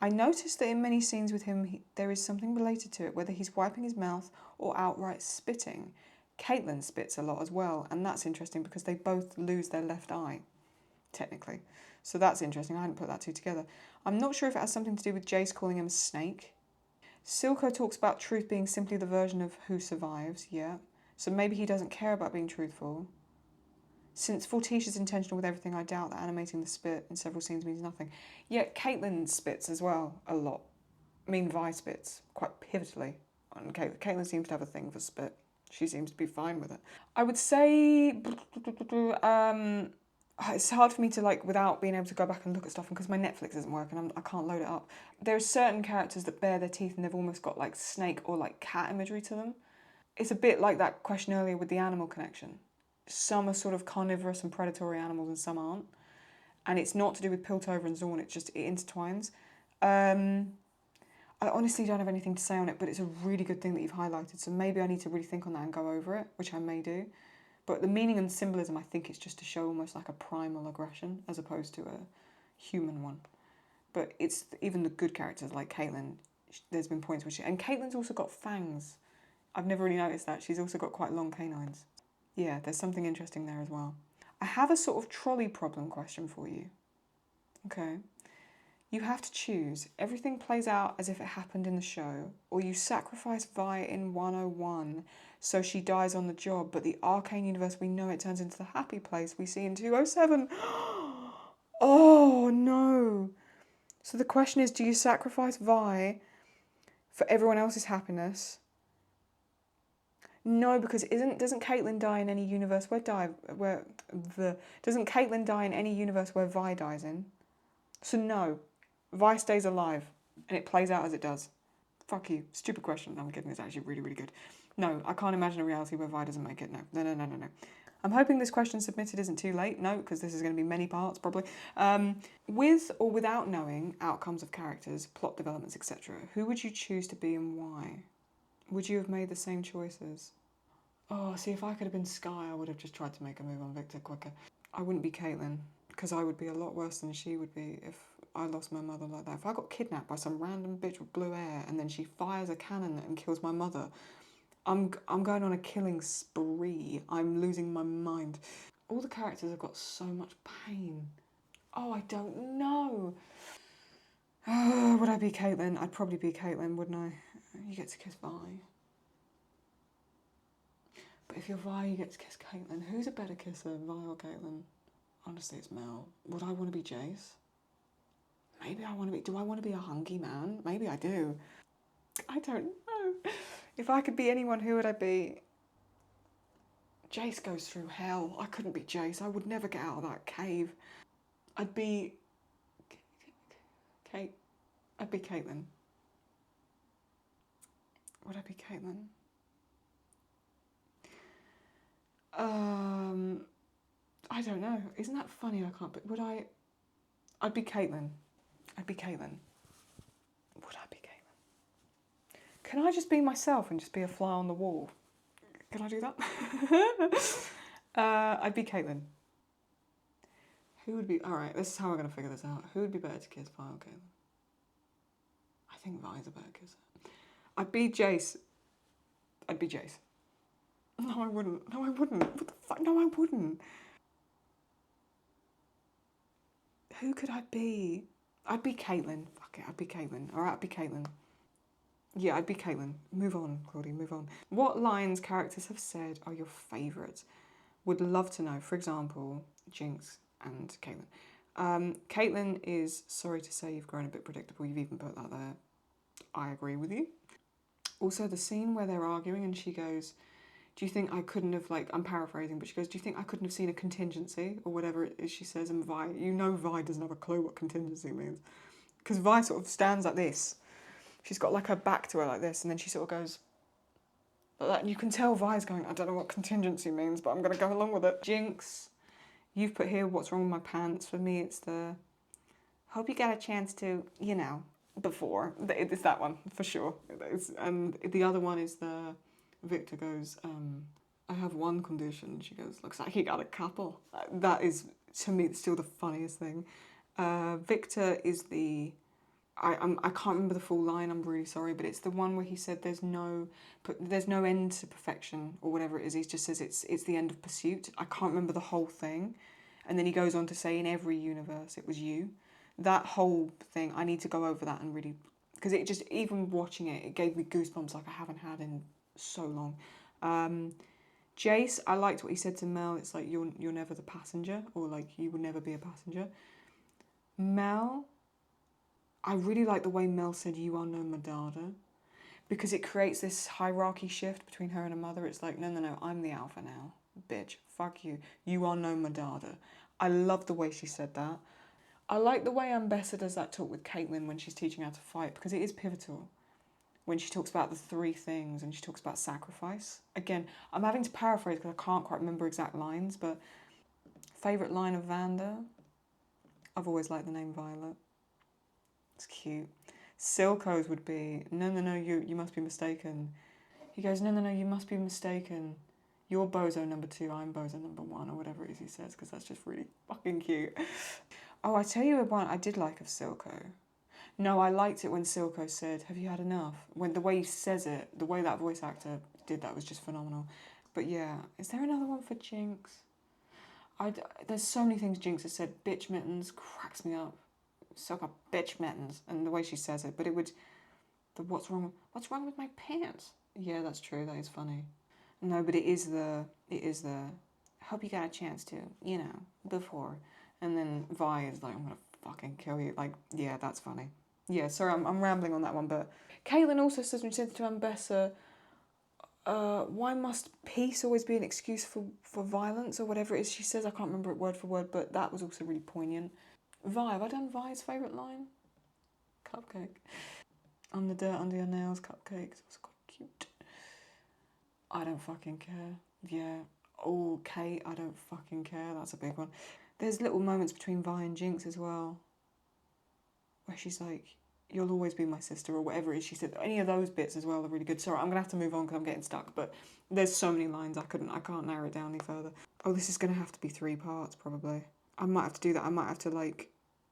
I noticed that in many scenes with him, there is something related to it, whether he's wiping his mouth or outright spitting. Caitlyn spits a lot as well, and that's interesting because they both lose their left eye, technically. So that's interesting. I hadn't put that two together. I'm not sure if it has something to do with Jace calling him a snake. Silco talks about truth being simply the version of who survives, yeah. So maybe he doesn't care about being truthful. Since Fortiche is intentional with everything, I doubt that animating the spit in several scenes means nothing. Yeah, Caitlyn spits as well, a lot. I mean, Vi spits quite pivotally. And Caitlyn seems to have a thing for spit. She seems to be fine with it. I would say... it's hard for me to, like, without being able to go back and look at stuff, because my Netflix isn't working, I can't load it up. There are certain characters that bare their teeth and they've almost got, like, snake or, like, cat imagery to them. It's a bit like that question earlier with the animal connection. Some are sort of carnivorous and predatory animals and some aren't. And it's not to do with Piltover and Zorn, it intertwines. I honestly don't have anything to say on it, but it's a really good thing that you've highlighted, so maybe I need to really think on that and go over it, which I may do. But the meaning and symbolism, I think it's just to show almost like a primal aggression as opposed to a human one. But it's even the good characters like Caitlyn, there's been points where and Caitlyn's also got fangs. I've never really noticed that. She's also got quite long canines. Yeah, there's something interesting there as well. I have a sort of trolley problem question for you. Okay. You have to choose. Everything plays out as if it happened in the show, or you sacrifice Vi in 101 so she dies on the job, but the Arcane universe we know it turns into the happy place we see in 207. Oh no. So the question is, do you sacrifice Vi for everyone else's happiness? No, because doesn't Caitlyn die in any universe doesn't Caitlyn die in any universe where Vi dies in? So no, Vi stays alive and it plays out as it does. Fuck you. Stupid question. I'm kidding. It's actually really, really good. No, I can't imagine a reality where Vi doesn't make it. No. I'm hoping this question submitted isn't too late. No, because this is going to be many parts probably. With or without knowing outcomes of characters, plot developments, etc., who would you choose to be and why? Would you have made the same choices? Oh, see, if I could have been Sky, I would have just tried to make a move on Victor quicker. I wouldn't be Caitlyn, because I would be a lot worse than she would be if I lost my mother like that. If I got kidnapped by some random bitch with blue hair and then she fires a cannon and kills my mother, I'm going on a killing spree. I'm losing my mind. All the characters have got so much pain. Oh, I don't know. Would I be Caitlyn? I'd probably be Caitlyn, wouldn't I? You get to kiss Vi. But if you're Vi, you get to kiss Caitlyn. Who's a better kisser, Vi or Caitlyn? Honestly, it's Mel. Would I want to be Jace? Maybe I want to be... Do I want to be a hunky man? Maybe I do. I don't know. If I could be anyone, who would I be? Jace goes through hell. I couldn't be Jace. I would never get out of that cave. I'd be... Kate. I'd be Caitlyn. Would I be Caitlyn? I don't know. Isn't that funny? I can't. But would I? I'd be Caitlyn. I'd be Caitlyn. Would I be Caitlyn? Can I just be myself and just be a fly on the wall? Can I do that? I'd be Caitlyn. Who would be? All right. This is how we're gonna figure this out. Who would be better to kiss, Vi or Caitlyn? I think Vi's a better kisser. I'd be Jace. I'd be Jace. No, I wouldn't. No, I wouldn't. What the fuck? No, I wouldn't. Who could I be? I'd be Caitlyn. Fuck it, I'd be Caitlyn. Alright, I'd be Caitlyn. Yeah, I'd be Caitlyn. Move on, Claudie, move on. What lines characters have said are your favourites? Would love to know. For example, Jinx and Caitlyn. Caitlyn is, sorry to say you've grown a bit predictable. You've even put that there. I agree with you. Also, the scene where they're arguing and she goes, do you think I couldn't have, like, I'm paraphrasing, but she goes, do you think I couldn't have seen a contingency? Or whatever it is she says, and Vi, you know Vi doesn't have a clue what contingency means. Because Vi sort of stands like this. She's got, like, her back to her like this, and then she sort of goes like that. And you can tell Vi's going, I don't know what contingency means, but I'm going to go along with it. Jinx, you've put here, what's wrong with my pants? For me, it's the, hope you get a chance to, you know, before. It's that one, for sure. And the other one is the... Victor goes, I have one condition. She goes, looks like you got a couple. That is, to me, still the funniest thing. Victor is the... I can't remember the full line, I'm really sorry, but it's the one where he said there's no end to perfection, or whatever it is. He just says it's the end of pursuit. I can't remember the whole thing. And then he goes on to say, in every universe, it was you. That whole thing, I need to go over that and really... Because it just, even watching it, it gave me goosebumps like I haven't had in so long. Jace, I liked what he said to Mel. It's like, you're never the passenger, or like, you will never be a passenger. Mel, I really like the way Mel said, you are no Madada, because it creates this hierarchy shift between her and her mother. It's like, no, I'm the alpha now, bitch, fuck you. You are no Madada. I love the way she said that. I like the way Ambessa does that talk with Caitlyn when she's teaching her to fight, because it is pivotal. When she talks about the 3 things and she talks about sacrifice. Again, I'm having to paraphrase because I can't quite remember exact lines, but favourite line of Vanda? I've always liked the name Violet. It's cute. Silco's would be, no, you must be mistaken. He goes, no, you must be mistaken. You're bozo number 2, I'm bozo number 1, or whatever it is he says, because that's just really fucking cute. Oh, I tell you one I did like of Silco. No, I liked it when Silco said, "Have you had enough?" When the way he says it, the way that voice actor did that was just phenomenal. But yeah, is there another one for Jinx? There's so many things Jinx has said. Bitch mittens cracks me up. Silco bitch mittens, and the way she says it. But it would, what's wrong with my pants? Yeah, that's true. That is funny. No, but it is the. Hope you got a chance to, before. And then Vi is like, "I'm gonna fucking kill you." Like, yeah, that's funny. Yeah, sorry, I'm rambling on that one, but Caitlyn also says when she said to Ambessa, why must peace always be an excuse for violence, or whatever it is she says. I can't remember it word for word, but that was also really poignant. Vi, have I done Vi's favourite line? Cupcake. On the dirt under your nails, cupcakes. It was quite cute. I don't fucking care. Yeah. Oh, Kate, I don't fucking care. That's a big one. There's little moments between Vi and Jinx as well, where she's like, "You'll always be my sister," or whatever it is she said. Any of those bits as well are really good. Sorry, I'm gonna have to move on because I'm getting stuck, but there's so many lines I can't narrow it down any further. Oh, this is gonna have to be 3 parts probably. I might have to do that. I might have to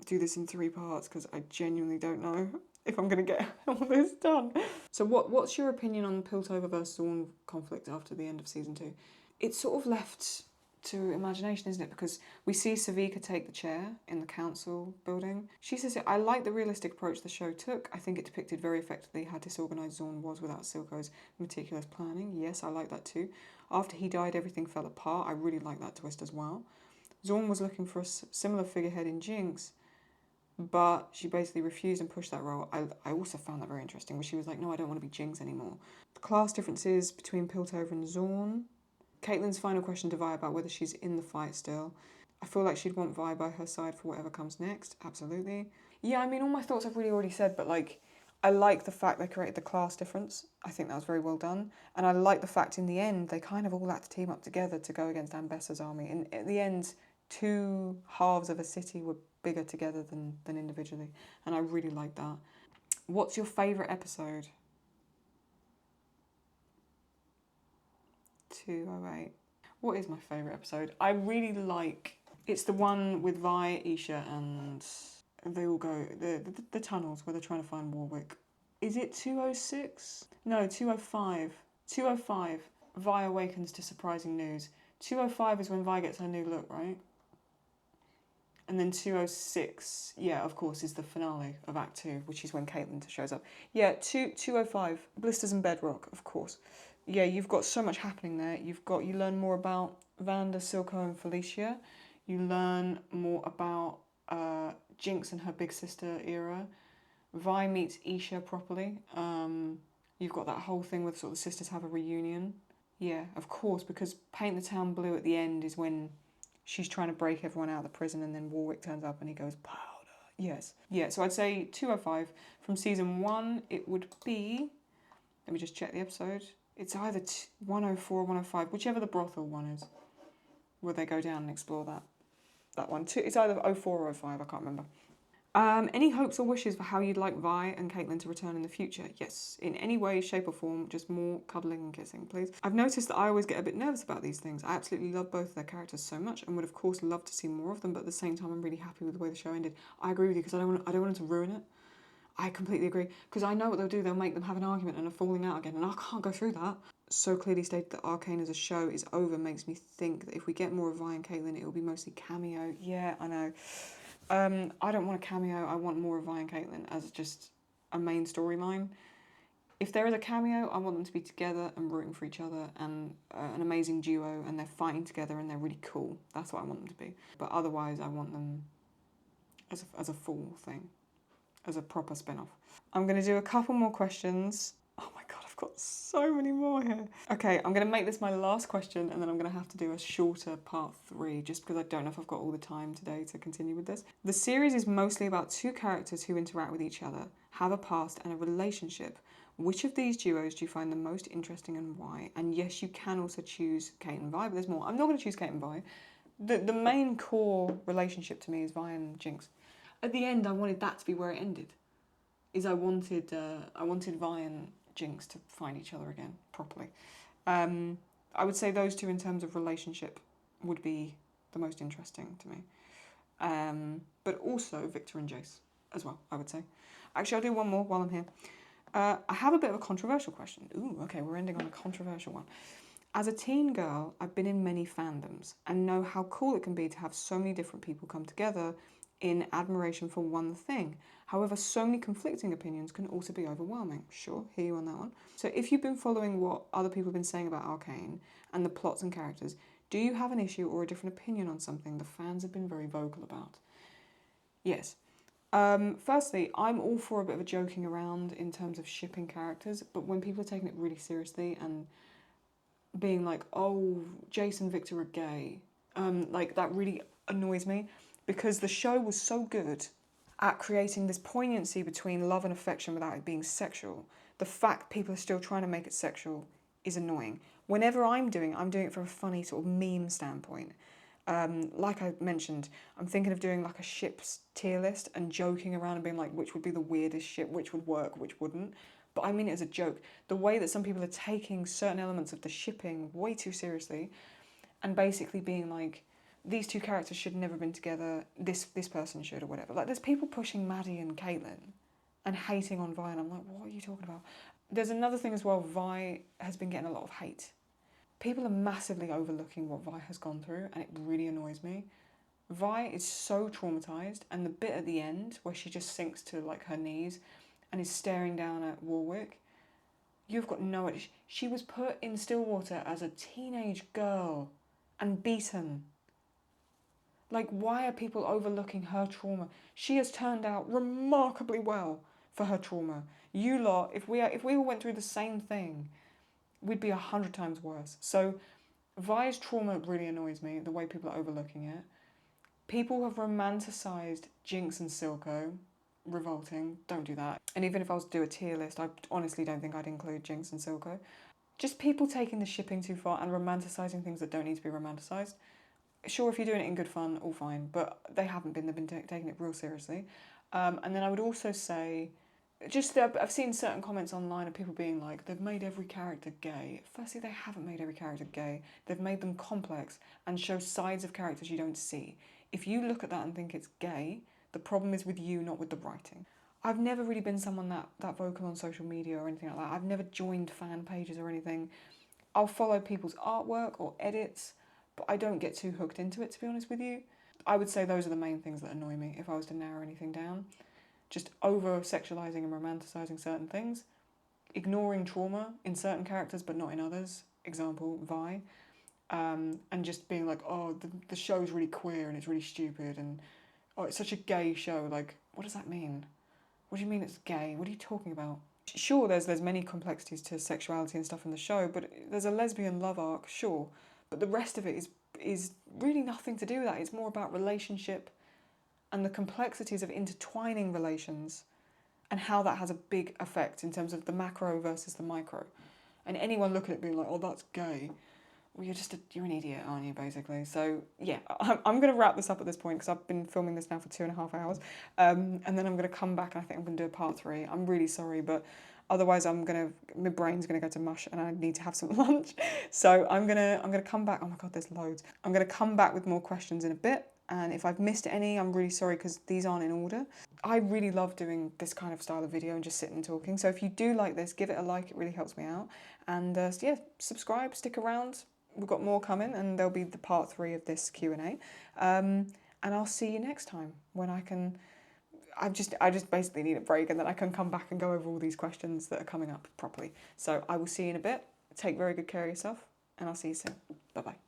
do this in 3 parts because I genuinely don't know if I'm gonna get all this done. So what's your opinion on Piltover versus Dawn conflict after the end of season 2? It's sort of left to imagination, isn't it? Because we see Savika take the chair in the council building. She says, "I like the realistic approach the show took. I think it depicted very effectively how disorganised Zorn was without Silco's meticulous planning." Yes, I like that too. After he died, everything fell apart. I really like that twist as well. Zorn was looking for a similar figurehead in Jinx, but she basically refused and pushed that role. I also found that very interesting, where she was like, "No, I don't want to be Jinx anymore." The class differences between Piltover and Zorn. Caitlyn's final question to Vi about whether she's in the fight still. I feel like she'd want Vi by her side for whatever comes next. Absolutely. Yeah, I mean, all my thoughts I've really already said, but I like the fact they created the class difference. I think that was very well done. And I like the fact in the end they kind of all had to team up together to go against Ambessa's army. And at the end, 2 halves of a city were bigger together than individually. And I really like that. What's your favourite episode? 208. What is my favourite episode? I really like... It's the one with Vi, Isha, and they all go... The tunnels where they're trying to find Warwick. Is it 206? No, 205. 205. Vi awakens to surprising news. 205 is when Vi gets her new look, right? And then 206, yeah, of course, is the finale of Act 2, which is when Caitlyn shows up. Yeah, 205, Blisters and Bedrock, of course. Yeah, you've got so much happening there. You learn more about Vanda, Silco, and Felicia. You learn more about Jinx and her big sister era. Vi meets Isha properly. You've got that whole thing with sort of the sisters have a reunion. Yeah, of course, because Paint the Town Blue at the end is when she's trying to break everyone out of the prison, and then Warwick turns up and he goes, "Powder." Yes. Yeah, so I'd say 205. From season 1, it would be... Let me just check the episode. It's either 104 or 105, whichever the brothel one is, where they go down and explore that one. It's either 04 or 05, I can't remember. Any hopes or wishes for how you'd like Vi and Caitlyn to return in the future? Yes, in any way, shape or form, just more cuddling and kissing, please. I've noticed that I always get a bit nervous about these things. I absolutely love both of their characters so much and would of course love to see more of them, but at the same time I'm really happy with the way the show ended. I agree with you because I don't want them to ruin it. I completely agree, because I know what they'll do. They'll make them have an argument and a falling out again, and I can't go through that. So clearly stated that Arcane as a show is over makes me think that if we get more of Vi and Caitlyn, it will be mostly cameo. Yeah, I know. I don't want a cameo. I want more of Vi and Caitlyn as just a main storyline. If there is a cameo, I want them to be together and rooting for each other and an amazing duo, and they're fighting together and they're really cool. That's what I want them to be. But otherwise, I want them as a full thing. As a proper spin-off. I'm going to do a couple more questions. Oh my god, I've got so many more here. Okay, I'm going to make this my last question, and then I'm going to have to do a shorter part 3, just because I don't know if I've got all the time today to continue with this. The series is mostly about 2 characters who interact with each other, have a past and a relationship. Which of these duos do you find the most interesting and why? And yes, you can also choose Kate and Vi, but there's more. I'm not going to choose Kate and Vi. The main core relationship to me is Vi and Jinx. At the end, I wanted that to be where it ended. I wanted Vi and Jinx to find each other again properly. I would say those two in terms of relationship would be the most interesting to me. But also Victor and Jace as well, I would say. Actually, I'll do one more while I'm here. I have a bit of a controversial question. Ooh, okay, we're ending on a controversial one. As a teen girl, I've been in many fandoms and know how cool it can be to have so many different people come together in admiration for one thing. However, so many conflicting opinions can also be overwhelming. Sure, hear you on that one. So if you've been following what other people have been saying about Arcane and the plots and characters, do you have an issue or a different opinion on something the fans have been very vocal about? Yes. Firstly, I'm all for a bit of a joking around in terms of shipping characters, but when people are taking it really seriously and being like, oh, Jace and Victor are gay, like that really annoys me, because the show was so good at creating this poignancy between love and affection without it being sexual. The fact people are still trying to make it sexual is annoying. Whenever I'm doing it from a funny sort of meme standpoint. Like I mentioned, I'm thinking of doing like a ships tier list and joking around and being like, which would be the weirdest ship, which would work, which wouldn't. But I mean it as a joke. The way that some people are taking certain elements of the shipping way too seriously and basically being like, these two characters should never have been together, this person should, or whatever. Like, there's people pushing Maddie and Caitlyn and hating on Vi, and I'm like, what are you talking about? There's another thing as well, Vi has been getting a lot of hate. People are massively overlooking what Vi has gone through, and it really annoys me. Vi is so traumatised, and the bit at the end where she just sinks to like her knees and is staring down at Warwick, you've got no idea. She was put in Stillwater as a teenage girl and beaten. Like, why are people overlooking her trauma? She has turned out remarkably well for her trauma. You lot, if we all went through the same thing, we'd be 100 times worse. So Vi's trauma really annoys me, the way people are overlooking it. People have romanticised Jinx and Silco. Revolting. Don't do that. And even if I was to do a tier list, I honestly don't think I'd include Jinx and Silco. Just people taking the shipping too far and romanticising things that don't need to be romanticised. Sure, if you're doing it in good fun, all fine, but they haven't been. They've been taking it real seriously. And then I would also say, just I've seen certain comments online of people being like, they've made every character gay. Firstly, they haven't made every character gay. They've made them complex and show sides of characters you don't see. If you look at that and think it's gay, the problem is with you, not with the writing. I've never really been someone that vocal on social media or anything like that. I've never joined fan pages or anything. I'll follow people's artwork or edits, but I don't get too hooked into it, to be honest with you. I would say those are the main things that annoy me if I was to narrow anything down. Just over-sexualising and romanticising certain things, ignoring trauma in certain characters but not in others, example, Vi, and just being like, oh, the show's really queer and it's really stupid, and oh, it's such a gay show. Like, what does that mean? What do you mean it's gay? What are you talking about? Sure, there's many complexities to sexuality and stuff in the show, but there's a lesbian love arc, sure. But the rest of it is really nothing to do with that. It's more about relationship and the complexities of intertwining relations and how that has a big effect in terms of the macro versus the micro. And anyone looking at it being like, oh, that's gay, well, you're an idiot, aren't you, basically? So, yeah, I'm going to wrap this up at this point because I've been filming this now for 2.5 hours. And then I'm going to come back and I think I'm going to do a part 3. I'm really sorry, but otherwise my brain's going to go to mush and I need to have some lunch. So I'm going to come back. Oh my God, there's loads. I'm going to come back with more questions in a bit. And if I've missed any, I'm really sorry because these aren't in order. I really love doing this kind of style of video and just sitting and talking. So if you do like this, give it a like. It really helps me out. And yeah, subscribe, stick around. We've got more coming and there'll be the part 3 of this Q&A. And I'll see you next time when I just basically need a break and then I can come back and go over all these questions that are coming up properly. So I will see you in a bit. Take very good care of yourself and I'll see you soon. Bye-bye.